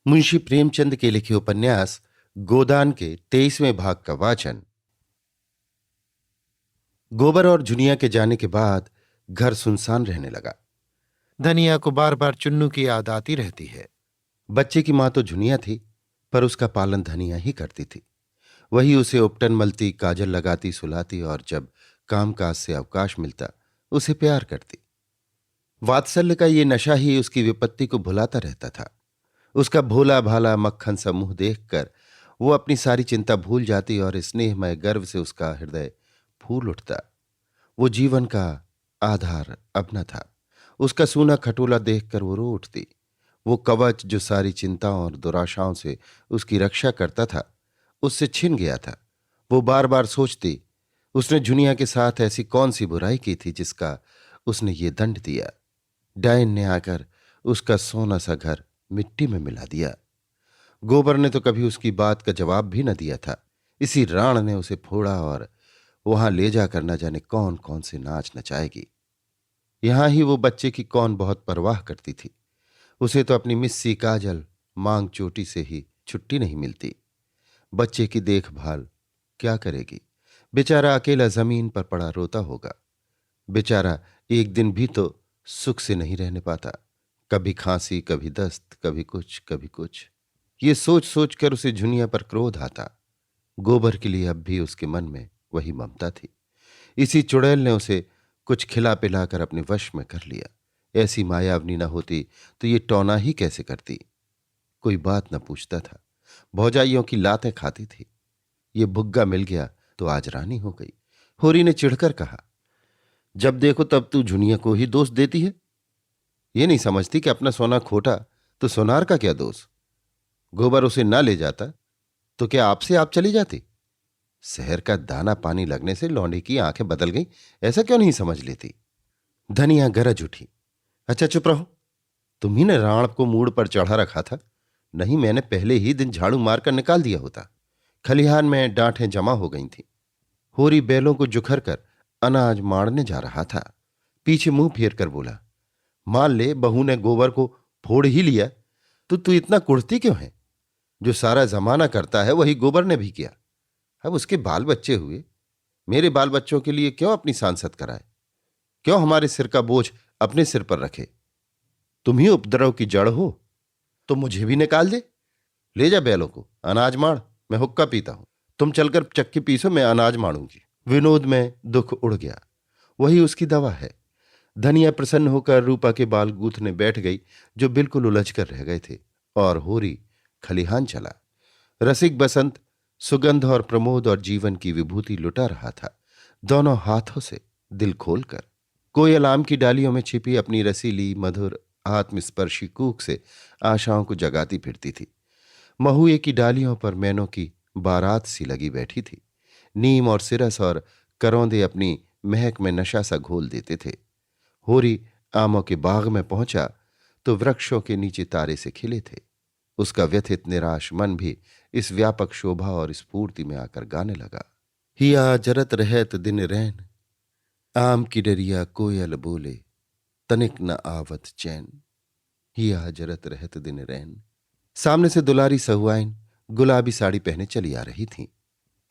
मुंशी प्रेमचंद के लिखे उपन्यास गोदान के 23वें भाग का वाचन। गोबर और जुनिया के जाने के बाद घर सुनसान रहने लगा। धनिया को बार बार चुन्नू की याद आती रहती है। बच्चे की मां तो जुनिया थी, पर उसका पालन धनिया ही करती थी। वही उसे उपटन मलती, काजल लगाती, सुलाती और जब कामकाज से अवकाश मिलता उसे प्यार करती। वात्सल्य का ये नशा ही उसकी विपत्ति को भुलाता रहता था। उसका भोला भाला मक्खन सा मुंह देखकर वो अपनी सारी चिंता भूल जाती और स्नेहमय गर्व से उसका हृदय फूल उठता। वो जीवन का आधार अब न था। उसका सूना खटोला देखकर वो रो उठती। वो कवच जो सारी चिंताओं और दुराशाओं से उसकी रक्षा करता था, उससे छिन गया था। वो बार बार सोचती, उसने जुनिया के साथ ऐसी कौन सी बुराई की थी जिसका उसने ये दंड दिया। डायन ने आकर उसका सोना सा घर मिट्टी में मिला दिया। गोबर ने तो कभी उसकी बात का जवाब भी न दिया था। इसी राण ने उसे फोड़ा और वहां ले जाकर न जाने कौन कौन से नाच नचाएगी। यहां ही वो बच्चे की कौन बहुत परवाह करती थी। उसे तो अपनी मिस्सी काजल मांग चोटी से ही छुट्टी नहीं मिलती। बच्चे की देखभाल क्या करेगी? बेचारा अकेला जमीन पर पड़ा रोता होगा। बेचारा एक दिन भी तो सुख से नहीं रहने पाता। कभी खांसी, कभी दस्त, कभी कुछ कभी कुछ। ये सोच सोच कर उसे जुनिया पर क्रोध आता। गोबर के लिए अब भी उसके मन में वही ममता थी। इसी चुड़ैल ने उसे कुछ खिला पिलाकर अपने वश में कर लिया। ऐसी मायावनी न होती तो ये टौना ही कैसे करती। कोई बात न पूछता था। भौजाइयों की लातें खाती थी। ये भुग्गा मिल गया तो आज रानी हो गई। होरी ने चिढ़कर कहा, जब देखो तब तू जुनिया को ही दोष देती है। ये नहीं समझती कि अपना सोना खोटा तो सोनार का क्या दोष। गोबर उसे ना ले जाता तो क्या आपसे आप चली जाती? शहर का दाना पानी लगने से लौंडे की आंखें बदल गई, ऐसा क्यों नहीं समझ लेती? धनिया गरज उठी, अच्छा चुप रहो। तुम्ही ने राण को मूड पर चढ़ा रखा था, नहीं मैंने पहले ही दिन झाड़ू मारकर निकाल दिया होता। खलिहान में डांठें जमा हो गई थीं। होरी बैलों को जुखर कर अनाज मारने जा रहा था। पीछे मुंह फेर कर बोला, मान ले बहू ने गोबर को फोड़ ही लिया तो तू इतना कुढ़ती क्यों है? जो सारा जमाना करता है वही गोबर ने भी किया। अब उसके बाल बच्चे हुए, मेरे बाल बच्चों के लिए क्यों अपनी सांसत कराए? क्यों हमारे सिर का बोझ अपने सिर पर रखे? तुम ही उपद्रव की जड़ हो तो मुझे भी निकाल दे। ले जा बैलों को, अनाज माड़, मैं हुक्का पीता हूं। तुम चलकर चक्की पीसो, मैं अनाज माड़ूंगी। विनोद में दुख उड़ गया, वही उसकी दवा है। धनिया प्रसन्न होकर रूपा के बाल गूंथने बैठ गई, जो बिल्कुल उलझ कर रह गए थे, और होरी खलिहान चला। रसिक बसंत सुगंध और प्रमोद और जीवन की विभूति लुटा रहा था, दोनों हाथों से, दिल खोलकर। कोयल आम की डालियों में छिपी अपनी रसीली मधुर आत्मस्पर्शी कूक से आशाओं को जगाती फिरती थी। महुए की डालियों पर मैनों की बारात सी लगी बैठी थी। नीम और सिरस और करौंदे अपनी महक में नशा सा घोल देते थे। होरी आमों के बाग में पहुंचा तो वृक्षों के नीचे तारे से खिले थे। उसका व्यथित निराश मन भी इस व्यापक शोभा और स्फूर्ति में आकर गाने लगा। हिया जरत रहत दिन रैन, आम की डरिया कोयल बोले, तनिक न आवत चैन। हिया जरत रहत दिन रैन। सामने से दुलारी सहुआइन गुलाबी साड़ी पहने चली आ रही थीं।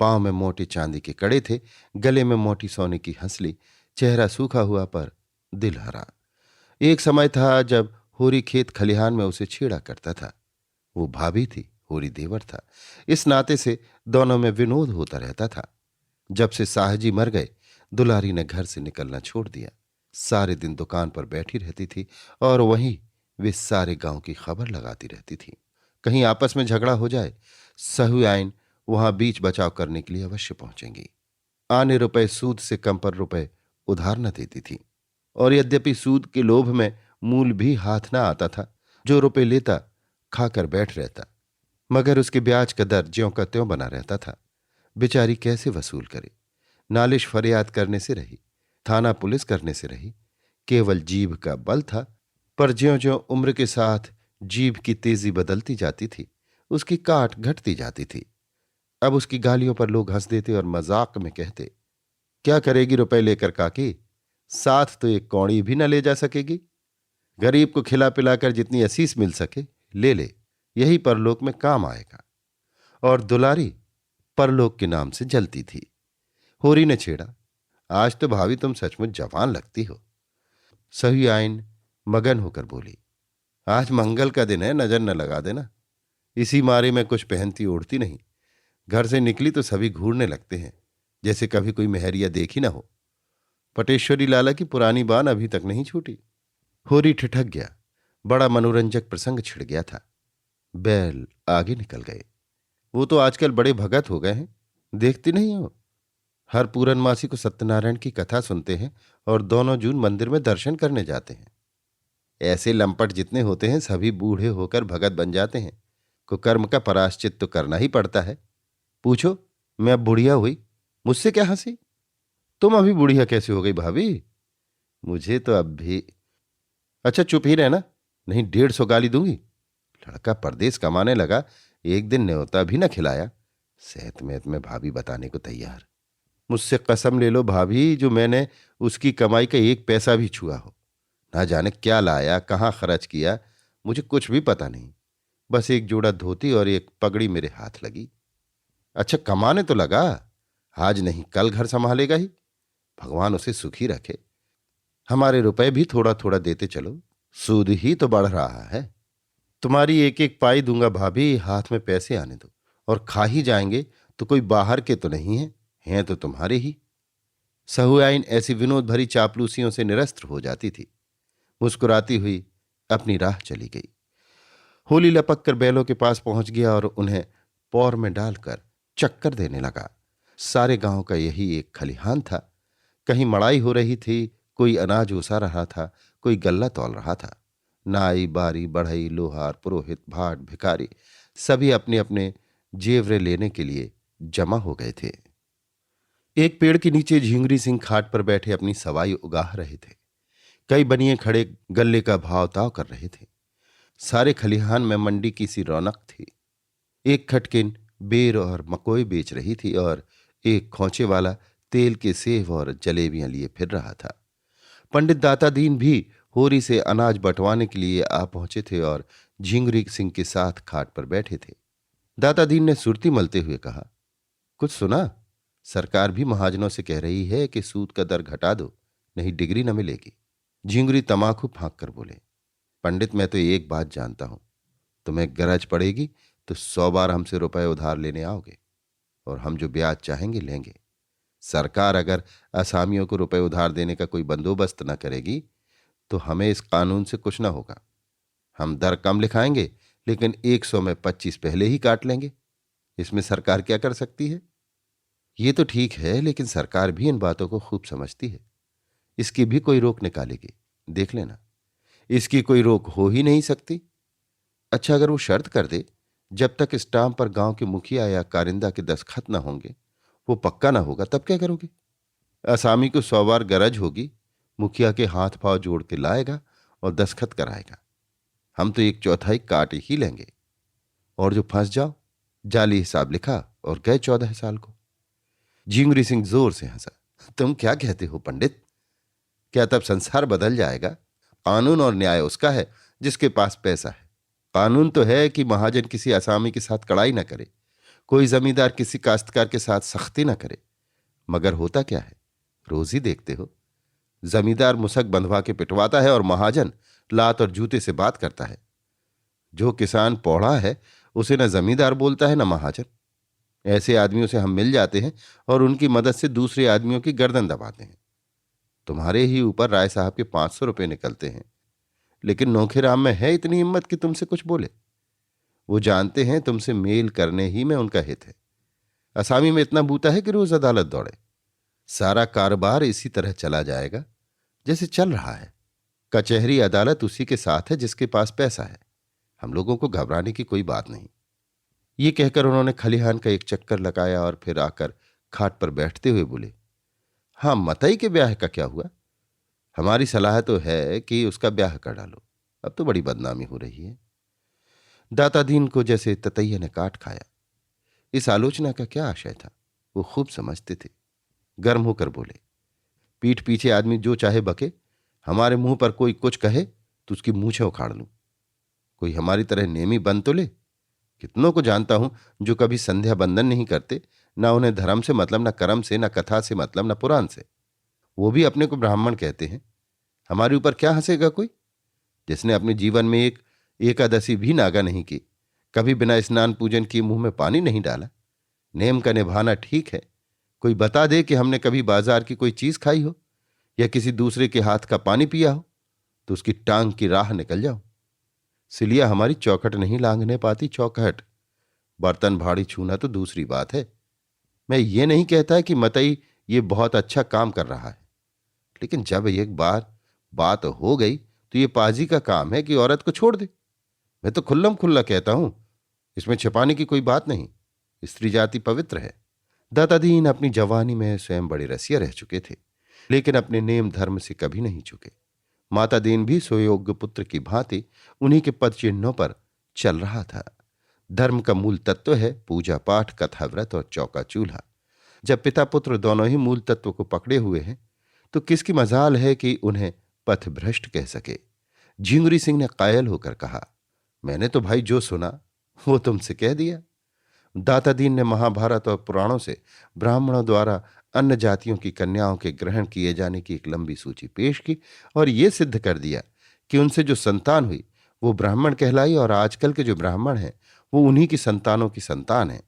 पांव में मोटे चांदी के कड़े थे, गले में मोटी सोने की हंसली, चेहरा सूखा हुआ पर दिल हरा। एक समय था जब होरी खेत खलिहान में उसे छेड़ा करता था। वो भाभी थी, होरी देवर था। इस नाते से दोनों में विनोद होता रहता था। जब से साहजी मर गए, दुलारी ने घर से निकलना छोड़ दिया। सारे दिन दुकान पर बैठी रहती थी और वहीं वे सारे गांव की खबर लगाती रहती थी। कहीं आपस में झगड़ा हो जाए, सहुआइन वहां बीच बचाव करने के लिए अवश्य पहुंचेंगी। आने रुपए सूद से कम पर रुपए उधार न देती थी, और यद्यपि सूद के लोभ में मूल भी हाथ न आता था। जो रुपए लेता खाकर बैठ रहता, मगर उसके ब्याज का दर ज्यों का त्यों बना रहता था। बेचारी कैसे वसूल करे? नालिश फरियाद करने से रही, थाना पुलिस करने से रही। केवल जीभ का बल था, पर ज्यों ज्यों उम्र के साथ जीभ की तेजी बदलती जाती थी, उसकी काट घटती जाती थी। अब उसकी गालियों पर लोग हंस देते और मजाक में कहते, क्या करेगी रुपए लेकर काकी? साथ तो एक कौड़ी भी न ले जा सकेगी। गरीब को खिला पिलाकर जितनी असीस मिल सके ले ले, यही परलोक में काम आएगा। और दुलारी परलोक के नाम से जलती थी। होरी ने छेड़ा, आज तो भाभी तुम सचमुच जवान लगती हो। सही आइन मगन होकर बोली, आज मंगल का दिन है, नजर न लगा देना। इसी मारे में कुछ पहनती ओढ़ती नहीं। घर से निकली तो सभी घूरने लगते हैं, जैसे कभी कोई मेहरिया देखी ना हो। पटेश्वरी लाला की पुरानी बान अभी तक नहीं छूटी। होरी ठिठक गया। बड़ा मनोरंजक प्रसंग छिड़ गया था। बैल आगे निकल गए। वो तो आजकल बड़े भगत हो गए हैं, देखती नहीं हो। हर पूरनमासी को सत्यनारायण की कथा सुनते हैं और दोनों जून मंदिर में दर्शन करने जाते हैं। ऐसे लंपट जितने होते हैं सभी बूढ़े होकर भगत बन जाते हैं। कुकर्म का पराश्चित तो करना ही पड़ता है। पूछो, मैं अब बुढ़िया हुई, मुझसे क्या हंसी? तुम अभी बुढ़िया कैसे हो गई भाभी? मुझे तो अब भी। अच्छा चुप ही रहना, नहीं 150 गाली दूंगी। लड़का परदेश कमाने लगा, एक दिन न्योता भी न खिलाया। सेहत में भाभी बताने को तैयार। मुझसे कसम ले लो भाभी, जो मैंने उसकी कमाई का एक पैसा भी छुआ हो। ना जाने क्या लाया, कहाँ खर्च किया, मुझे कुछ भी पता नहीं। बस एक जोड़ा धोती और एक पगड़ी मेरे हाथ लगी। अच्छा कमाने तो लगा, आज नहीं कल घर संभालेगा ही। भगवान उसे सुखी रखे। हमारे रुपए भी थोड़ा थोड़ा देते चलो, सूद ही तो बढ़ रहा है। तुम्हारी एक एक पाई दूंगा भाभी, हाथ में पैसे आने दो। और खा ही जाएंगे तो कोई बाहर के तो नहीं है, हैं तो तुम्हारे ही। सहुआइन ऐसी विनोद भरी चापलूसियों से निरस्त्र हो जाती थी। मुस्कुराती हुई अपनी राह चली गई। होली लपक कर बैलों के पास पहुंच गया और उन्हें पौर में डालकर चक्कर देने लगा। सारे गांव का यही एक खलिहान था। कहीं मड़ाई हो रही थी, कोई अनाज उसा रहा था, कोई गल्ला तौल रहा था। नाई बारी बढ़ई लोहार पुरोहित भाट भिखारी सभी अपने अपने जेवरे लेने के लिए जमा हो गए थे। एक पेड़ के नीचे झिंगरी सिंह खाट पर बैठे अपनी सवाई उगाह रहे थे। कई बनिए खड़े गल्ले का भाव ताव कर रहे थे। सारे खलिहान में मंडी की सी रौनक थी। एक खटकिन बेर और मकोई बेच रही थी और एक खोंचे वाला तेल के सेव और जलेबियां लिए फिर रहा था। पंडित दाता दीन भी होरी से अनाज बंटवाने के लिए आ पहुंचे थे और झिंगरी सिंह के साथ खाट पर बैठे थे। दाता दीन ने सुरती मलते हुए कहा, कुछ सुना? सरकार भी महाजनों से कह रही है कि सूद का दर घटा दो, नहीं डिग्री न मिलेगी। झिंगरी तमाकू फांक कर बोले, पंडित मैं तो एक बात जानता हूं, तुम्हें गरज पड़ेगी तो 100 बार हमसे रुपए उधार लेने आओगे और हम जो ब्याज चाहेंगे लेंगे। सरकार अगर असामियों को रुपए उधार देने का कोई बंदोबस्त न करेगी तो हमें इस कानून से कुछ न होगा। हम दर कम लिखाएंगे लेकिन 100 में 25 पहले ही काट लेंगे। इसमें सरकार क्या कर सकती है? ये तो ठीक है, लेकिन सरकार भी इन बातों को खूब समझती है। इसकी भी कोई रोक निकालेगी, देख लेना। इसकी कोई रोक हो ही नहीं सकती। अच्छा अगर वो शर्त कर दे, जब तक स्टाम्प पर गांव के मुखिया या कारिंदा के दस्तखत न होंगे वो पक्का ना होगा, तब क्या करोगे? असामी को 100 बार गरज होगी, मुखिया के हाथ पांव जोड़ के लाएगा और दस्तखत कराएगा। हम तो 1/4 काट ही लेंगे और जो फंस जाओ, जाली हिसाब लिखा और गए 14 साल को। झिंगुरी सिंह जोर से हंसा, तुम क्या कहते हो पंडित? क्या तब संसार बदल जाएगा? कानून और न्याय उसका है जिसके पास पैसा है। कानून तो है कि महाजन किसी असामी के साथ कड़ाई न करे, कोई जमींदार किसी काश्तकार के साथ सख्ती न करे। मगर होता क्या है, रोज ही देखते हो। जमींदार मुसक बंधवा के पिटवाता है और महाजन लात और जूते से बात करता है। जो किसान पौड़ा है उसे न जमींदार बोलता है न महाजन। ऐसे आदमियों से हम मिल जाते हैं और उनकी मदद से दूसरे आदमियों की गर्दन दबाते हैं। तुम्हारे ही ऊपर राय साहब के 500 रुपये निकलते हैं, लेकिन नोखेराम में है इतनी हिम्मत कि तुमसे कुछ बोले। वो जानते हैं तुमसे मेल करने ही में उनका हित है। असामी में इतना बूता है कि रोज अदालत दौड़े। सारा कारोबार इसी तरह चला जाएगा जैसे चल रहा है। कचहरी अदालत उसी के साथ है जिसके पास पैसा है। हम लोगों को घबराने की कोई बात नहीं। ये कहकर उन्होंने खलिहान का एक चक्कर लगाया और फिर आकर खाट पर बैठते हुए बोले, हाँ मतई के ब्याह का क्या हुआ? हमारी सलाह तो है कि उसका ब्याह कर डालो, अब तो बड़ी बदनामी हो रही है। दातादीन को जैसे ततैया ने काट खाया। इस आलोचना का क्या आशय था वो खूब समझते थे। गर्म होकर बोले, पीठ पीछे आदमी जो चाहे बके, हमारे मुंह पर कोई कुछ कहे तो उसकी मूछें उखाड़ लूं। कोई हमारी तरह नेमी बन तो ले। कितनों को जानता हूं जो कभी संध्या बंदन नहीं करते, ना उन्हें धर्म से मतलब, ना कर्म से, ना कथा से मतलब, ना पुराण से। वो भी अपने को ब्राह्मण कहते हैं। हमारे ऊपर क्या हंसेगा कोई, जिसने अपने जीवन में एक एकादशी भी नागा नहीं की, कभी बिना स्नान पूजन किए मुंह में पानी नहीं डाला। नेम का निभाना ठीक है। कोई बता दे कि हमने कभी बाजार की कोई चीज खाई हो या किसी दूसरे के हाथ का पानी पिया हो, तो उसकी टांग की राह निकल जाओ। सिलिया हमारी चौखट नहीं लांघने पाती, चौखट। बर्तन भाड़ी छूना तो दूसरी बात है। मैं ये नहीं कहता कि मतई ये बहुत अच्छा काम कर रहा है, लेकिन जब एक बार बात हो गई तो ये पाजी का काम है कि औरत को छोड़ दे। मैं तो खुल्लम खुल्ला कहता हूं, इसमें छिपाने की कोई बात नहीं। स्त्री जाति पवित्र है। दादादीन अपनी जवानी में स्वयं बड़े रसिया रह चुके थे, लेकिन अपने नेम धर्म से कभी नहीं चुके। माता दीन भी सुयोग्य पुत्र की भांति उन्हीं के पद चिन्हों पर चल रहा था। धर्म का मूल तत्व है पूजा पाठ, कथा व्रत और चौका चूल्हा। जब पिता पुत्र दोनों ही मूल तत्व को पकड़े हुए हैं, तो किसकी मजाल है कि उन्हें पथ भ्रष्ट कह सके। झिंगुरी सिंह ने कायल होकर कहा, मैंने तो भाई जो सुना वो तुमसे कह दिया। दाता दीन ने महाभारत और पुराणों से ब्राह्मणों द्वारा अन्य जातियों की कन्याओं के ग्रहण किए जाने की एक लंबी सूची पेश की और ये सिद्ध कर दिया कि उनसे जो संतान हुई वो ब्राह्मण कहलाई, और आजकल के जो ब्राह्मण हैं वो उन्हीं की संतानों की संतान है।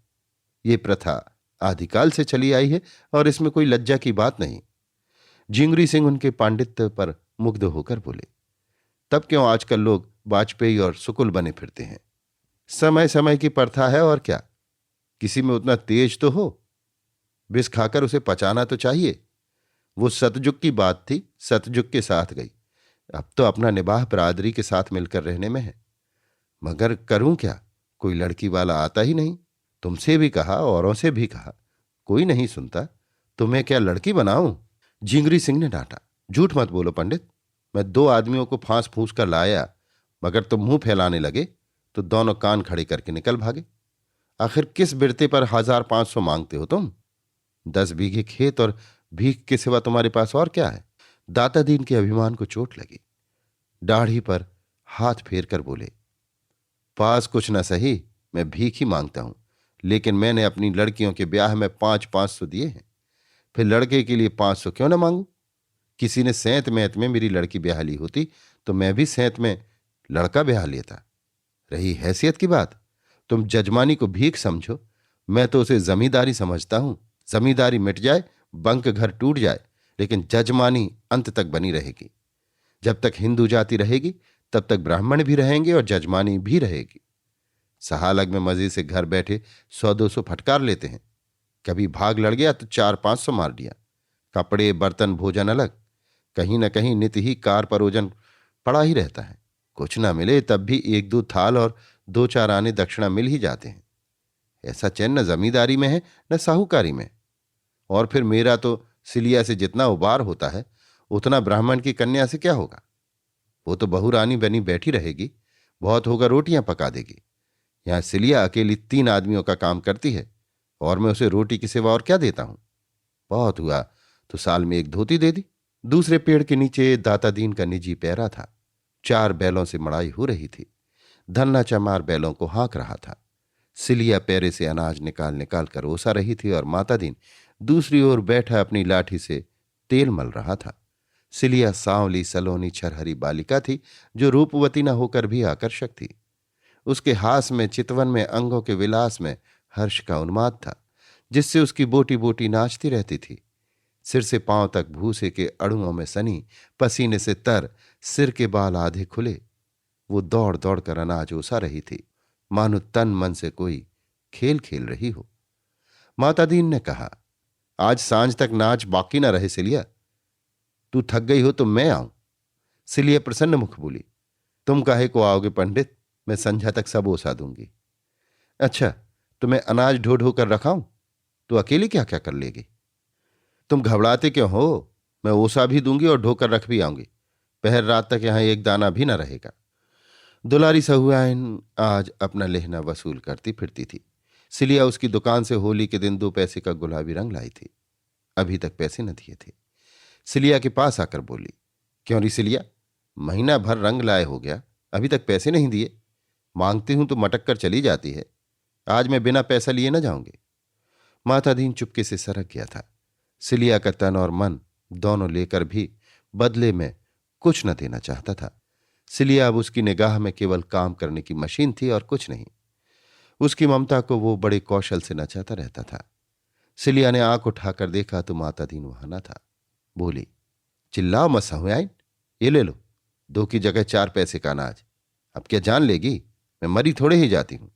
ये प्रथा आदिकाल से चली आई है और इसमें कोई लज्जा की बात नहीं। जिंगरी सिंह उनके पांडित्य पर मुग्ध होकर बोले, तब क्यों आजकल लोग वाजपेयी और सुकुल बने फिरते हैं? समय समय की प्रथा है और क्या। किसी में उतना तेज तो हो, विष खाकर उसे पचाना तो चाहिए। वो सतयुग की बात थी, सतयुग के साथ गई। अब तो अपना निबाह बरादरी के साथ मिलकर रहने में है। मगर करूं क्या, कोई लड़की वाला आता ही नहीं। तुमसे भी कहा, औरों से भी कहा, कोई नहीं सुनता। तुम्हें क्या लड़की बनाऊं? जिंगरी सिंह ने डांटा, झूठ मत बोलो पंडित। मैं 2 आदमियों को फांस फूंस कर लाया, मगर तुम मुंह फैलाने लगे तो दोनों कान खड़े करके निकल भागे। आखिर किस बिरते पर 1500 मांगते हो तुम? 10 बीघे खेत और भीख के सिवा तुम्हारे पास और क्या है? दाता दीन के अभिमान को चोट लगी। दाढ़ी पर हाथ फेर कर बोले, पास कुछ न सही, मैं भीख ही मांगता हूं, लेकिन मैंने अपनी लड़कियों के ब्याह में 500 दिए हैं। फिर लड़के के लिए 500 क्यों न मांगू? किसी ने सेंत मैत में मेरी लड़की ब्याह ली होती तो मैं भी सेंत में लड़का ब्याह लेता। रही हैसियत की बात, तुम जजमानी को भीख समझो, मैं तो उसे जमींदारी समझता हूं। जमींदारी मिट जाए, बंक घर टूट जाए, लेकिन जजमानी अंत तक बनी रहेगी। जब तक हिंदू जाति रहेगी तब तक ब्राह्मण भी रहेंगे और जजमानी भी रहेगी। सहालग में मजे से घर बैठे 100-200 फटकार लेते हैं। कभी भाग लड़ गया तो 400-500 मार दिया। कपड़े बर्तन भोजन अलग, कहीं न कहीं नित्य ही कार परोजन पड़ा ही रहता है। कुछ ना मिले तब भी 1-2 थाल और 2-4 आने दक्षिणा मिल ही जाते हैं। ऐसा चैन न जमींदारी में है न साहूकारी में। और फिर मेरा तो सिलिया से जितना उबार होता है उतना ब्राह्मण की कन्या से क्या होगा? वो तो बहुरानी बनी बैठी रहेगी, बहुत होगा रोटियां पका देगी। यहां सिलिया अकेली 3 आदमियों का काम करती है और मैं उसे रोटी की सिवा और क्या देता हूं? बहुत हुआ तो साल में 1 धोती दे दी। दूसरे पेड़ के नीचे दाता दीन का निजी पैरा था। 4 बैलों से मड़ाई हो रही थी। धन्ना चमार बैलों को हाँक रहा था। सिलिया पैरे से अनाज निकाल निकाल कर ओसा रही थी और माता दीन दूसरी ओर बैठा अपनी लाठी से तेल मल रहा था। सिलिया सांवली सलोनी छरहरी बालिका थी जो रूपवती न होकर भी आकर्षक थी। उसके हास में, चितवन में, अंगों के विलास में हर्ष का उन्माद था, जिससे उसकी बोटी बोटी नाचती रहती थी। सिर से पांव तक भूसे के अड़ुओं में सनी, पसीने से तर, सिर के बाल आधे खुले। वो दौड़ दौड़ कर अनाज ओसा रही थी, मानो तन मन से कोई खेल खेल रही हो। माता दीन ने कहा, आज सांझ तक नाच बाकी न रहे सिलिया। तू थक गई हो तो मैं आऊं? सिलिया प्रसन्न मुख बोली, तुम काहे को आओगे पंडित, मैं संध्या तक सब ओसा दूंगी। अच्छा, तो मैं अनाज ढो ढो कर रखाऊं? तू अकेली क्या क्या कर लेगी? तुम घबराते क्यों हो? मैं ओसा भी दूंगी और ढोकर रख भी आऊंगी। पहर रात तक यहां एक दाना भी न रहेगा। दुलारी सहुआइन आज अपना लेहना वसूल करती फिरती थी। सिलिया उसकी दुकान से होली के दिन 2 पैसे का गुलाबी रंग लाई थी। अभी तक पैसे न दिए थे। सिलिया के पास आकर बोली, क्यों री सिलिया, महीना भर रंग लाए हो गया, अभी तक पैसे नहीं दिए? मांगती हूं तो मटक कर चली जाती है। आज मैं बिना पैसा लिए न जाऊंगी। मातादीन चुपके से सरक गया था। सिलिया का तन और मन दोनों लेकर भी बदले में कुछ न देना चाहता था। सिलिया अब उसकी निगाह में केवल काम करने की मशीन थी और कुछ नहीं। उसकी ममता को वो बड़े कौशल से नचाता रहता था। सिलिया ने आंख उठाकर देखा तो मातादीन वहां न था। बोली, चिल्लाओ मत सहुआइन, ये ले लो, 2 की जगह 4 पैसे का अनाज। अब क्या जान लेगी? मैं मरी थोड़े ही जाती हूं।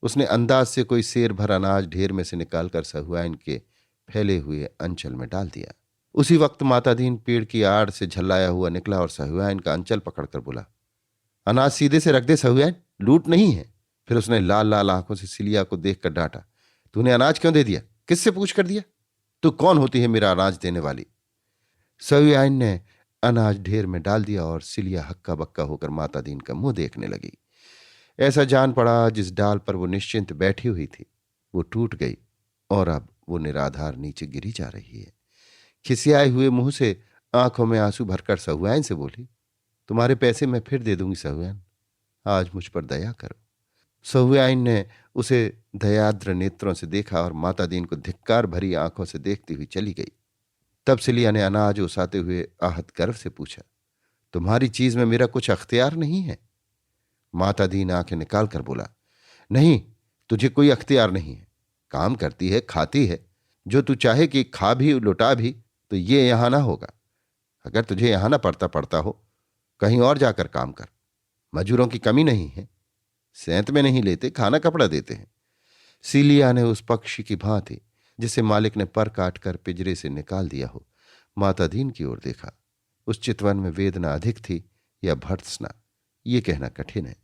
उसने अंदाज से कोई सेर भर अनाज ढेर में से निकालकर सहुआइन के फैले हुए अंचल में डाल दिया। उसी वक्त मातादीन पेड़ की आड़ से झल्लाया हुआ निकला और सहुआइन का अंचल पकड़कर बोला, अनाज सीधे से रख दे सहुआइन, लूट नहीं है। फिर उसने लाल लाल आंखों से सिलिया को देखकर डांटा, तूने अनाज क्यों दे दिया? किससे पूछ कर दिया? तू कौन होती है मेरा अनाज देने वाली? सहुआइन ने अनाज ढेर में डाल दिया और सिलिया हक्का बक्का होकर मातादीन का मुंह देखने लगी। ऐसा जान पड़ा जिस डाल पर वो निश्चिंत बैठी हुई थी वो टूट गई और अब वो निराधार नीचे गिरी जा रही है। खिसियाए हुए मुंह से आंखों में आंसू भरकर सहुआइन से बोली, तुम्हारे पैसे मैं फिर दे दूंगी सहुआइन, आज मुझ पर दया करो। सहुआइन ने उसे दयाद्र नेत्रों से देखा और मातादीन को धिक्कार भरी आंखों से देखती हुई चली गई। तब सिलिया ने अनाज उसाते हुए आहत गर्व से पूछा, तुम्हारी चीज में मेरा कुछ अख्तियार नहीं है? मातादीन आंखें निकाल कर बोला, नहीं, तुझे कोई अख्तियार नहीं है। काम करती है, खाती है, जो तू चाहे कि खा भी लुटा भी, तो ये यहां ना होगा। अगर तुझे यहां ना पड़ता हो, कहीं और जाकर काम कर। मजूरों की कमी नहीं है, सेंत में नहीं लेते, खाना कपड़ा देते हैं। सीलिया ने उस पक्षी की भांति जिसे मालिक ने पर काट कर पिंजरे से निकाल दिया हो मातादीन की ओर देखा। उस चितवन में वेदना अधिक थी या भर्त्सना, ये कहना कठिन है,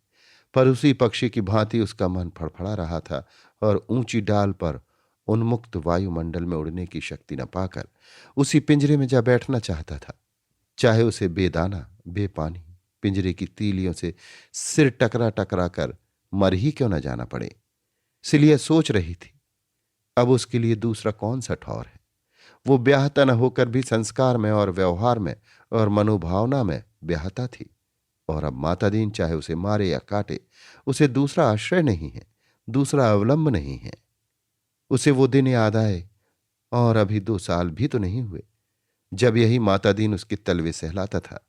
पर उसी पक्षी की भांति उसका मन फड़फड़ा रहा था और ऊंची डाल पर उन्मुक्त वायुमंडल में उड़ने की शक्ति न पाकर उसी पिंजरे में जा बैठना चाहता था, चाहे उसे बेदाना बेपानी पिंजरे की तीलियों से सिर टकरा टकरा कर मर ही क्यों न जाना पड़े। सिलिया सोच रही थी, अब उसके लिए दूसरा कौन सा ठौर है? वो ब्याहता न होकर भी संस्कार में और व्यवहार में और मनोभावना में ब्याहता थी, और अब मातादीन चाहे उसे मारे या काटे, उसे दूसरा आश्रय नहीं है, दूसरा अवलंब नहीं है। उसे वो दिन याद आए, और अभी 2 साल भी तो नहीं हुए जब यही मातादीन उसकी तलवे सहलाता था,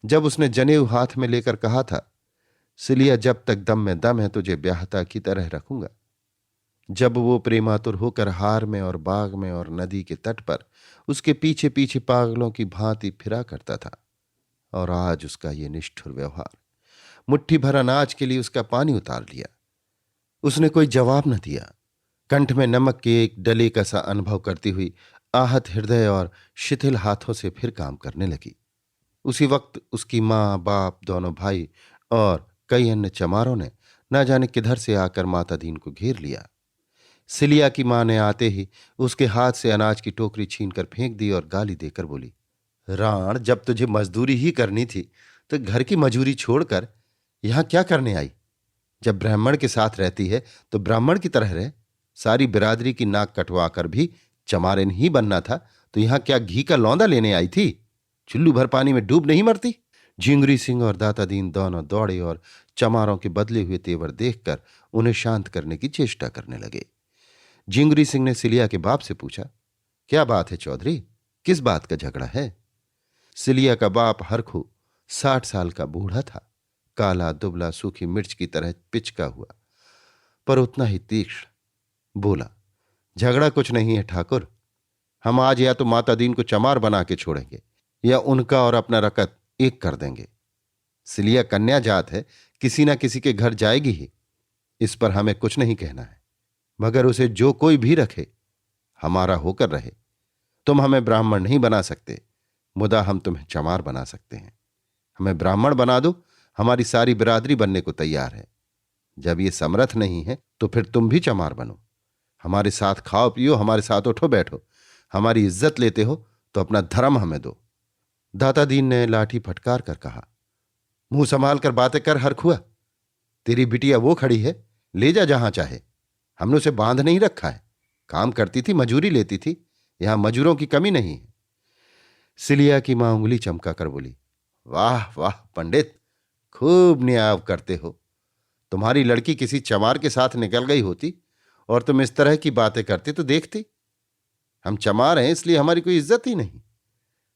जब उसने जनेऊ हाथ में लेकर कहा था, सिलिया जब तक दम में दम है तुझे ब्याहता की तरह रखूंगा। जब वो प्रेमातुर होकर हार में और बाग में और नदी के तट पर उसके पीछे पीछे पागलों की भांति फिरा करता था, और आज उसका ये निष्ठुर व्यवहार, मुट्ठी भर अनाज के लिए उसका पानी उतार लिया। उसने कोई जवाब न दिया। कंठ में नमक के एक डले का सा अनुभव करती हुई आहत हृदय और शिथिल हाथों से फिर काम करने लगी। उसी वक्त उसकी माँ बाप दोनों भाई और कई अन्य चमारों ने न जाने किधर से आकर मातादीन को घेर लिया। सिलिया की माँ ने आते ही उसके हाथ से अनाज की टोकरी छीनकर फेंक दी और गाली देकर बोली, राण, जब तुझे मजदूरी ही करनी थी तो घर की मजूरी छोड़कर यहां क्या करने आई? जब ब्राह्मण के साथ रहती है तो ब्राह्मण की तरह रहे। सारी बिरादरी की नाक कटवा कर भी चमारिन ही बनना था तो यहां क्या घी का लौंदा लेने आई थी? चुल्लू भर पानी में डूब नहीं मरती? झिंगुरी सिंह और दातादीन दोनों दौड़े और चमारों के बदले हुए तेवर देखकर उन्हें शांत करने की चेष्टा करने लगे। झिंगुरी सिंह ने सिलिया के बाप से पूछा, क्या बात है चौधरी, किस बात का झगड़ा है? सिलिया का बाप हरखू 60 साल का बूढ़ा था, काला दुबला सूखी मिर्च की तरह पिचका हुआ, पर उतना ही तीक्ष्ण। बोला, झगड़ा कुछ नहीं है ठाकुर, हम आज या तो मातादीन को चमार बना के छोड़ेंगे या उनका और अपना रकत एक कर देंगे। सिलिया कन्या जात है, किसी ना किसी के घर जाएगी ही, इस पर हमें कुछ नहीं कहना है, मगर उसे जो कोई भी रखे हमारा होकर रहे। तुम हमें ब्राह्मण नहीं बना सकते, मुदा हम तुम्हें चमार बना सकते हैं। हमें ब्राह्मण बना दो, हमारी सारी बिरादरी बनने को तैयार है। जब ये समर्थ नहीं है तो फिर तुम भी चमार बनो, हमारे साथ खाओ पियो, हमारे साथ उठो बैठो, हमारी इज्जत लेते हो तो अपना धर्म हमें दो। दातादीन ने लाठी फटकार कर कहा, मुंह संभाल कर बातें कर हरखुआ, तेरी बिटिया वो खड़ी है, ले जा जहां चाहे। हमने उसे बांध नहीं रखा है, काम करती थी, मजूरी लेती थी, यहां मजूरों की कमी नहीं है। सिलिया की मां उंगली चमका कर बोली, वाह वाह पंडित, खूब न्याय करते हो, तुम्हारी लड़की किसी चमार के साथ निकल गई होती और तुम इस तरह की बातें करते तो देखती। हम चमार हैं इसलिए हमारी कोई इज्जत ही नहीं।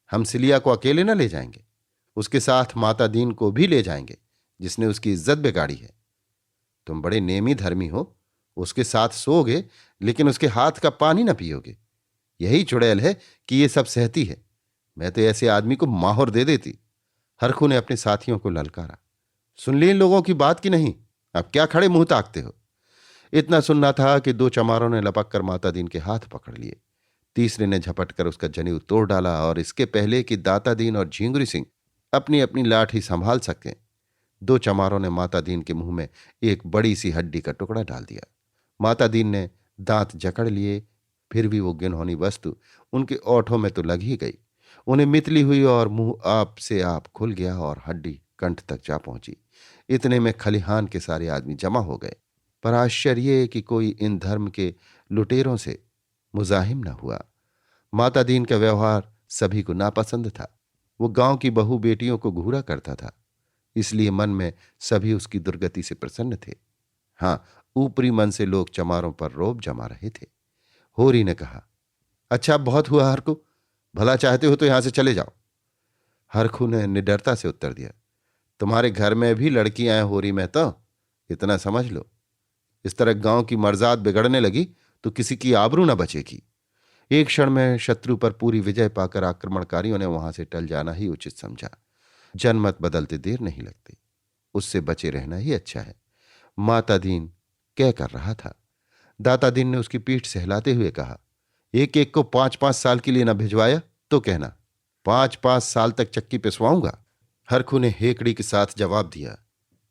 हम सिलिया को अकेले न ले जाएंगे, उसके साथ माता दीन को भी ले जाएंगे जिसने उसकी इज्जत बिगाड़ी है। तुम बड़े नेमी धर्मी हो, उसके साथ सोओगे लेकिन उसके हाथ का पानी न पियोगे। यही चुड़ैल है कि ये सब सहती है। मैं तो ऐसे आदमी को माहौर दे देती। हरखू ने अपने साथियों को ललकारा। सुन ली इन लोगों की बात की नहीं? अब क्या खड़े मुंह ताकते हो? इतना सुनना था कि दो चमारों ने लपक कर माता दीन के हाथ पकड़ लिए। तीसरे ने झपट कर उसका जनेऊ तोड़ डाला और इसके पहले कि दाता दीन और झींगुरी सिंह अपनी अपनी लाठी संभाल सकें, दो चमारों ने माता दीन के मुंह में एक बड़ी सी हड्डी का टुकड़ा डाल दिया। माता दीन ने दांत जकड़ लिए, फिर भी वो गिनहौनी वस्तु उनके ओठों में तो लग ही गई। उन्हें मितली हुई और मुंह आप से आप खुल गया और हड्डी कंठ तक जा पहुंची। इतने में खलिहान के सारे आदमी जमा हो गए। पर आश्चर्य कि कोई इन धर्म के लुटेरों से मुजाहिम न हुआ। माता दीन का व्यवहार सभी को नापसंद था। वो गांव की बहू बेटियों को घूरा करता था, इसलिए मन में सभी उसकी दुर्गति से प्रसन्न थे। हाँ, ऊपरी मन से लोग चमारों पर रोब जमा रहे थे। होरी ने कहा, अच्छा बहुत हुआ हरखू, भला चाहते हो तो यहां से चले जाओ। हरखू ने निडरता से उत्तर दिया, तुम्हारे घर में भी लड़कियां हैं होरी में, तो इतना समझ लो। इस तरह गांव की मर्जाद बिगड़ने लगी तो किसी की आबरू न बचेगी। एक क्षण में शत्रु पर पूरी विजय पाकर आक्रमणकारियों ने वहां से टल जाना ही उचित समझा। जनमत बदलते देर नहीं लगती, उससे बचे रहना ही अच्छा है। माता दीन क्या कर रहा था? दाता दीन ने उसकी पीठ सहलाते हुए कहा, एक एक को 5-5 साल के लिए न भिजवाया तो कहना 5-5 साल तक चक्की पिसवाऊंगा। हरखू ने हेकड़ी के साथ जवाब दिया,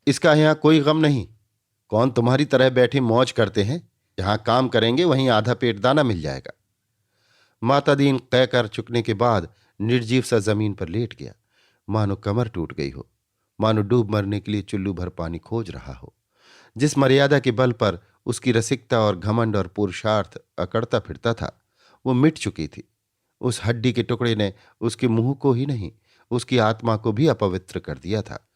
इसका यहां कोई गम नहीं। कौन तुम्हारी तरह बैठे मौज करते हैं? जहां काम करेंगे वहीं आधा पेट दाना मिल जाएगा। माता दीन तय कर चुकने के बाद निर्जीव सा जमीन पर लेट गया, मानो कमर टूट गई हो, मानो डूब मरने के लिए चुल्लू भर पानी खोज रहा हो। जिस मर्यादा के बल पर उसकी रसिकता और घमंड और पुरुषार्थ अकड़ता फिरता था, वो मिट चुकी थी। उस हड्डी के टुकड़े ने उसके मुंह को ही नहीं, उसकी आत्मा को भी अपवित्र कर दिया था।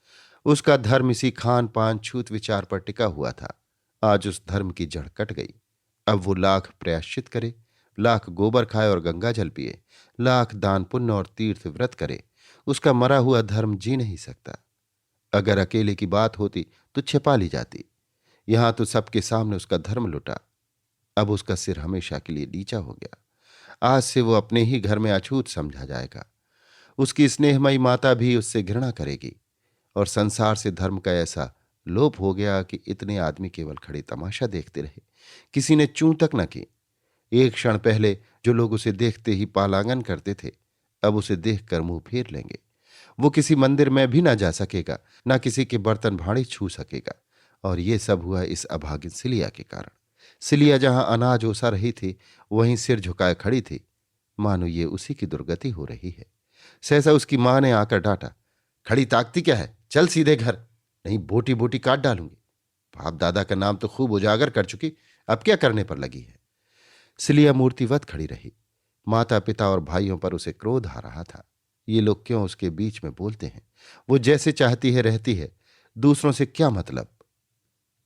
उसका धर्म इसी खान पान छूत विचार पर टिका हुआ था। आज उस धर्म की जड़ कट गई। अब वो लाख प्रायश्चित करे, लाख गोबर खाए और गंगा जल पिए, लाख दान पुण्य और तीर्थ व्रत करे, उसका मरा हुआ धर्म जी नहीं सकता। अगर अकेले की बात होती तो छिपा ली जाती। यहां तो सबके सामने उसका धर्म लुटा। अब उसका सिर हमेशा के लिए नीचा हो गया। आज से वो अपने ही घर में अछूत समझा जाएगा। उसकी स्नेहमयी माता भी उससे घृणा करेगी और संसार से धर्म का ऐसा लोप हो गया कि इतने आदमी केवल खड़े तमाशा देखते रहे, किसी ने चूं तक न की। एक क्षण पहले जो लोग उसे देखते ही पालांगन करते थे, अब उसे देखकर मुंह फेर लेंगे। वो किसी मंदिर में भी ना जा सकेगा, ना किसी के बर्तन भाड़े छू सकेगा। और ये सब हुआ इस अभागिन सिलिया के कारण। सिलिया जहां अनाज ओसा रही थी, वहीं सिर झुकाए खड़ी थी, मानो ये उसी की दुर्गति हो रही है। सहसा उसकी मां ने आकर डांटा, खड़ी ताकती क्या है, चल सीधे घर, नहीं बोटी बोटी काट डालूंगी। बाप दादा का नाम तो खूब उजागर कर चुकी, अब क्या करने पर लगी है? सिलिया मूर्तिवत खड़ी रही। माता पिता और भाइयों पर उसे क्रोध आ रहा था। ये लोग क्यों उसके बीच में बोलते हैं? वो जैसे चाहती है रहती है, दूसरों से क्या मतलब?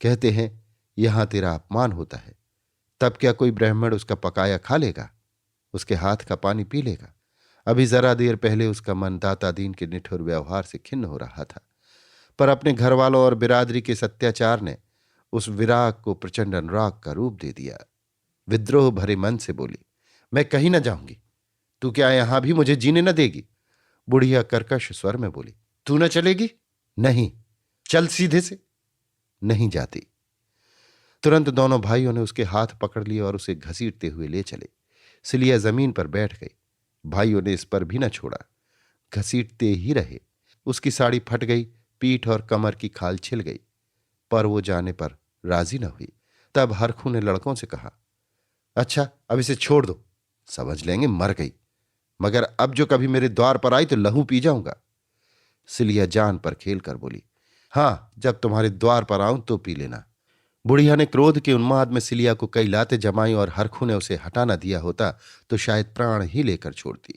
कहते हैं यहां तेरा अपमान होता है, तब क्या कोई ब्राह्मण उसका पकाया खा लेगा, उसके हाथ का पानी पी लेगा? अभी जरा देर पहले उसका मन दाता दीन के निठुर व्यवहार से खिन्न हो रहा था, पर अपने घर वालों और बिरादरी के सत्याचार ने उस विराग को प्रचंड अनुराग का रूप दे दिया। विद्रोह भरे मन से बोली, मैं कहीं न जाऊंगी। तू क्या यहां भी मुझे जीने न देगी? बुढ़िया कर्कश स्वर में बोली, तू न चलेगी? नहीं। चल सीधे से। नहीं जाती। तुरंत दोनों भाइयों ने उसके हाथ पकड़ लिए और उसे घसीटते हुए ले चले। सिलिया जमीन पर बैठ गई। भाइयों ने इस पर भी न छोड़ा, घसीटते ही रहे। उसकी साड़ी फट गई, पीठ और कमर की खाल छिल गई, पर वो जाने पर राजी न हुई। तब हरखू ने लड़कों से कहा, अच्छा अब इसे छोड़ दो, समझ लेंगे मर गई, मगर अब जो कभी मेरे द्वार पर आई तो लहू पी जाऊंगा। सिलिया जान पर खेल कर बोली, हां जब तुम्हारे द्वार पर आऊं तो पी लेना। बुढ़िया ने क्रोध के उन्माद में सिलिया को कई लातें जमाई और हरखू ने उसे हटा न दिया होता तो शायद प्राण ही लेकर छोड़ती।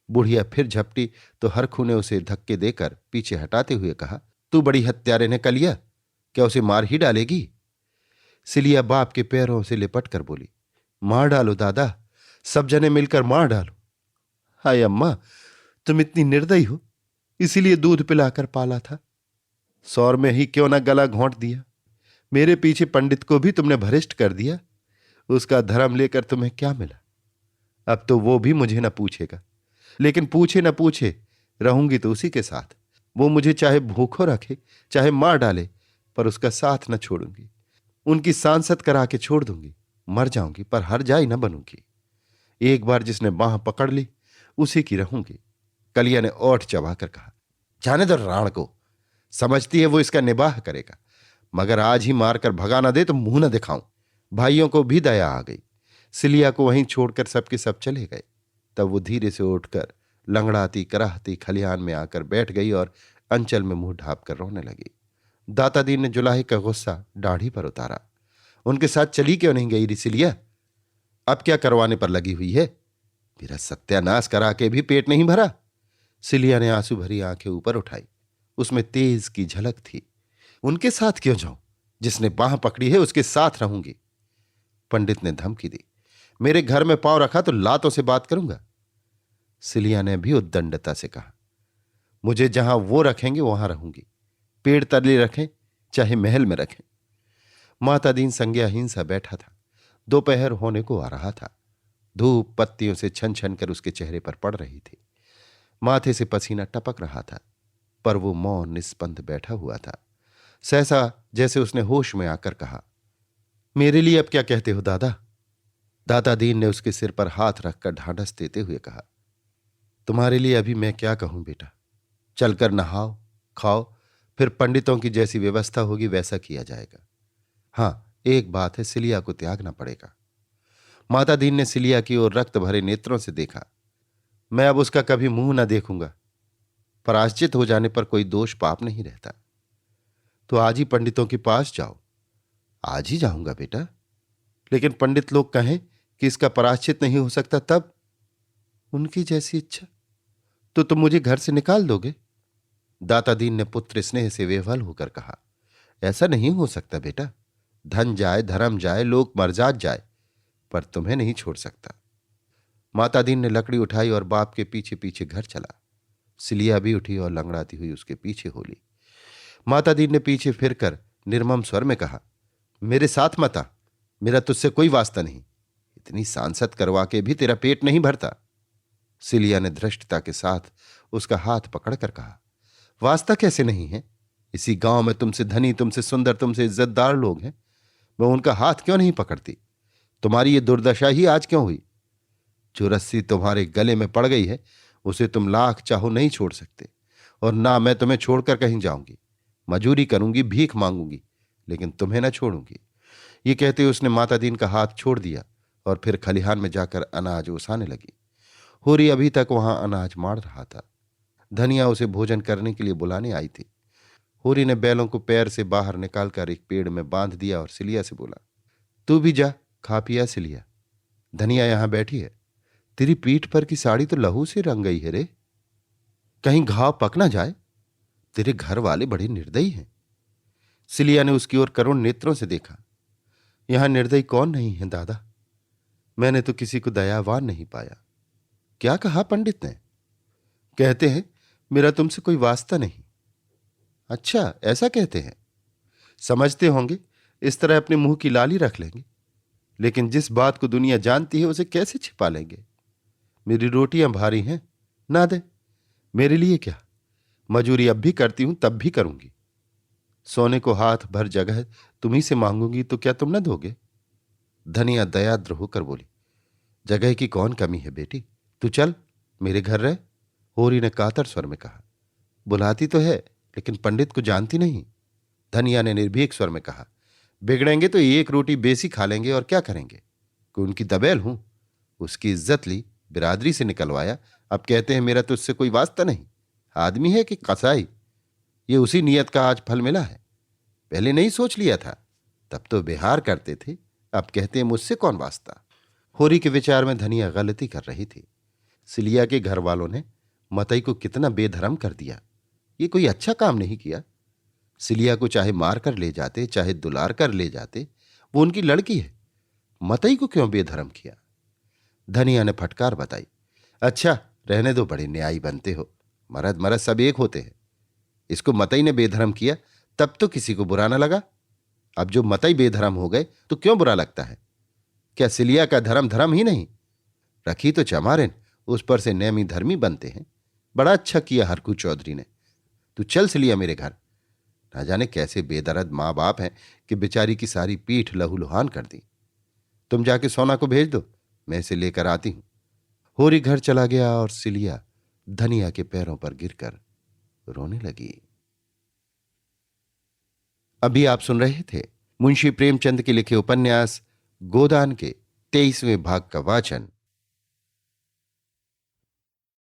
बुढ़िया फिर झपटी तो हरखू ने उसे धक्के देकर पीछे हटाते हुए कहा, तू बड़ी हत्यारे ने कलिया, क्या उसे मार ही डालेगी? सिलिया बाप के पैरों से लिपट कर बोली, मार डालो दादा, सब जने मिलकर मार डालो। हाय अम्मा, तुम इतनी निर्दयी हो, इसीलिए दूध पिलाकर पाला था। सौर में ही क्यों ना गला घोंट दिया। मेरे पीछे पंडित को भी तुमने भ्रष्ट कर दिया। उसका धर्म लेकर तुम्हें क्या मिला? अब तो वो भी मुझे न पूछेगा, लेकिन पूछे न पूछे रहूंगी तो उसी के साथ। वो मुझे चाहे भूखों रखे, चाहे मार डाले, पर उसका साथ न छोड़ूंगी। उनकी सांसत करा के छोड़ दूंगी। मर जाऊंगी पर हर जाई न बनूंगी। एक बार जिसने बांह पकड़ ली उसी की रहूंगी। कलिया ने ओठ चबाकर कहा, जाने दो राण को, समझती है वो इसका निबाह करेगा, मगर आज ही मारकर भगा ना दे तो मुंह न दिखाऊं। भाइयों को भी दया आ गई। सिलिया को वहीं छोड़कर सबके सब चले गए। तब वो धीरे से उठकर लंगड़ाती कराहती खलिहान में आकर बैठ गई और अंचल में मुंह ढांप कर रोने लगी। दाता दीन ने जुलाहे का गुस्सा दाढ़ी पर उतारा। उनके साथ चली क्यों नहीं गई री सिलिया? अब क्या करवाने पर लगी हुई है? मेरा सत्यानाश करा के भी पेट नहीं भरा। सिलिया ने आंसू भरी आंखें ऊपर उठाई। उसमें तेज की झलक थी। उनके साथ क्यों जाऊं? जिसने बांह पकड़ी है उसके साथ रहूंगी। पंडित ने धमकी दी, मेरे घर में पांव रखा तो लातों से बात करूंगा। सिलिया ने भी उद्दंडता से कहा, मुझे जहां वो रखेंगे वहां रहूंगी। पेड़ तले रखें चाहे महल में रखें। माता दीन संज्ञाहीन सा बैठा था। दोपहर होने को आ रहा था। धूप पत्तियों से छन छन कर उसके चेहरे पर पड़ रही थी। माथे से पसीना टपक रहा था, पर वो मौन निस्पंद बैठा हुआ था। सहसा जैसे उसने होश में आकर कहा, मेरे लिए अब क्या कहते हो दादा? दाता दीन ने उसके सिर पर हाथ रखकर ढांढस देते हुए कहा, तुम्हारे लिए अभी मैं क्या कहूं बेटा। चलकर नहाओ, खाओ, फिर पंडितों की जैसी व्यवस्था होगी वैसा किया जाएगा। हां, एक बात है, सिलिया को त्यागना पड़ेगा। माता दीन ने सिलिया की ओर रक्त भरे नेत्रों से देखा। मैं अब उसका कभी मुंह न देखूंगा। पराश्चित हो जाने पर कोई दोष पाप नहीं रहता। तो आज ही पंडितों के पास जाओ। आज ही जाऊंगा बेटा, लेकिन पंडित लोग कहें कि इसका पराश्चित नहीं हो सकता तब? उनकी जैसी इच्छा। तो तुम मुझे घर से निकाल दोगे? दाता दीन ने पुत्र स्नेह से विह्वल होकर कहा, ऐसा नहीं हो सकता बेटा। धन जाए, धर्म जाए, लोक मर्जात जाए, पर तुम्हें नहीं छोड़ सकता। माता दीन ने लकड़ी उठाई और बाप के पीछे पीछे घर चला। सिलिया भी उठी और लंगड़ाती हुई उसके पीछे हो ली। माता दीन ने पीछे फिरकर निर्मम स्वर में कहा, मेरे साथ मत आ, मेरा तुझसे कोई वास्ता नहीं। इतनी सांसत करवा के भी तेरा पेट नहीं भरता। सिलिया ने धृष्टता के साथ उसका हाथ पकड़कर कहा, वास्ता कैसे नहीं है? इसी गांव में तुमसे धनी, तुमसे सुंदर, तुमसे इज्जतदार लोग हैं। मैं उनका हाथ क्यों नहीं पकड़ती? तुम्हारी ये दुर्दशा ही आज क्यों हुई? जो रस्सी तुम्हारे गले में पड़ गई है उसे तुम लाख चाहो नहीं छोड़ सकते। और ना मैं तुम्हें छोड़कर कहीं जाऊंगी। मजूरी करूंगी, भीख मांगूंगी, लेकिन तुम्हें ना छोड़ूंगी। ये कहते उसने माता दीन का हाथ छोड़ दिया और फिर खलिहान में जाकर अनाज ओसाने लगी। होरी अभी तक वहां अनाज मार रहा था। धनिया उसे भोजन करने के लिए बुलाने आई थी। होरी ने बैलों को पैर से बाहर निकालकर एक पेड़ में बांध दिया और सिलिया से बोला, तू भी जा, खा पिया सिलिया। धनिया यहां बैठी है। तेरी पीठ पर की साड़ी तो लहू से रंग गई है रे। कहीं घाव पक ना जाए। तेरे घर वाले बड़े निर्दयी हैं। सिलिया ने उसकी ओर करुण नेत्रों से देखा। यहां निर्दयी कौन नहीं है दादा? मैंने तो किसी को दयावान नहीं पाया। क्या कहा पंडित ने? कहते हैं मेरा तुमसे कोई वास्ता नहीं। अच्छा, ऐसा कहते हैं। समझते होंगे इस तरह अपने मुंह की लाली रख लेंगे, लेकिन जिस बात को दुनिया जानती है उसे कैसे छिपा लेंगे? मेरी रोटियां भारी हैं, ना दे। मेरे लिए क्या, मजूरी अब भी करती हूं, तब भी करूंगी। सोने को हाथ भर जगह तुम्ही से मांगूंगी तो क्या तुम न दोगे? धनिया दयाद्र होकर बोली, जगह की कौन कमी है बेटी, तू चल मेरे घर रह। होरी ने कातर स्वर में कहा, बुलाती तो है लेकिन पंडित को जानती नहीं। धनिया ने निर्भीक स्वर में कहा, बिगड़ेंगे तो एक रोटी बेसी खा लेंगे और क्या करेंगे? कोई उनकी दबेल हूं? उसकी इज्जत ली, बिरादरी से निकलवाया, अब कहते हैं मेरा तो उससे कोई वास्ता नहीं। आदमी है कि कसाई? ये उसी नियत का आज फल मिला है। पहले नहीं सोच लिया था, तब तो बिहार करते थे, अब कहते हैं मुझसे कौन वास्ता। होरी के विचार में धनिया गलती कर रही थी। सिलिया के घर वालों ने मतई को कितना बेधर्म कर दिया। ये कोई अच्छा काम नहीं किया। सिलिया को चाहे मार कर ले जाते, चाहे दुलार कर ले जाते, वो उनकी लड़की है। मतई को क्यों बेधर्म किया? धनिया ने फटकार बताई। अच्छा, रहने दो, बड़े न्यायी बनते हो। मरद मरद सब एक होते हैं। इसको मतई ने बेधर्म किया तब तो किसी को बुरा न लगा। अब जो मतई बेधर्म हो गए तो क्यों बुरा लगता है? क्या सिलिया का धर्म धर्म ही नहीं? रखी तो चमारिन, उस पर से नेमी धर्मी बनते हैं। बड़ा अच्छा किया हरकू चौधरी ने। तू चल सिलिया मेरे घर। ना जाने कैसे बेदर्द माँ बाप हैं कि बेचारी की सारी पीठ लहूलुहान कर दी। तुम जाके सोना को भेज दो, मैं इसे लेकर आती हूं। होरी घर चला गया और सिलिया धनिया के पैरों पर गिरकर रोने लगी। अभी आप सुन रहे थे मुंशी प्रेमचंद के लिखे उपन्यास गोदान के 23वें भाग का वाचन